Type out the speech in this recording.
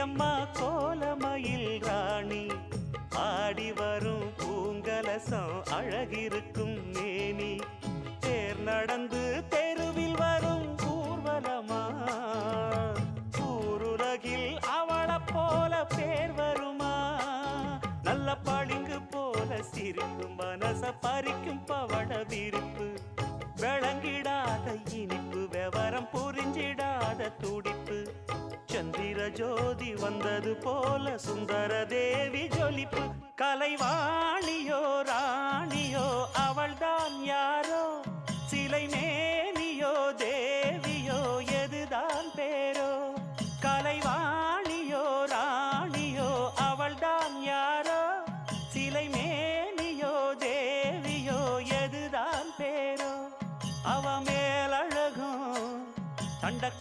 அம்மா கோலமயில் ராணி ஆடி வரும் பூங்கலசம் அழகிருக்கும் மேனி தேர் நடந்து தெருவில் வரும் ஊர்வலமா ஊருலகில் அவளை போல பேர் வருமா நல்ல பளிங்கு போல சிரிக்கும் மனச பறிக்கும் பவள விரிப்பு விளங்கிடாத இனிப்பு விவரம் புரிஞ்சிடாத துடிப்பு சந்திர ஜோதி வந்தது போல சுந்தர தேவி ஜொலிப்பு கலைவாணியோ ராணியோ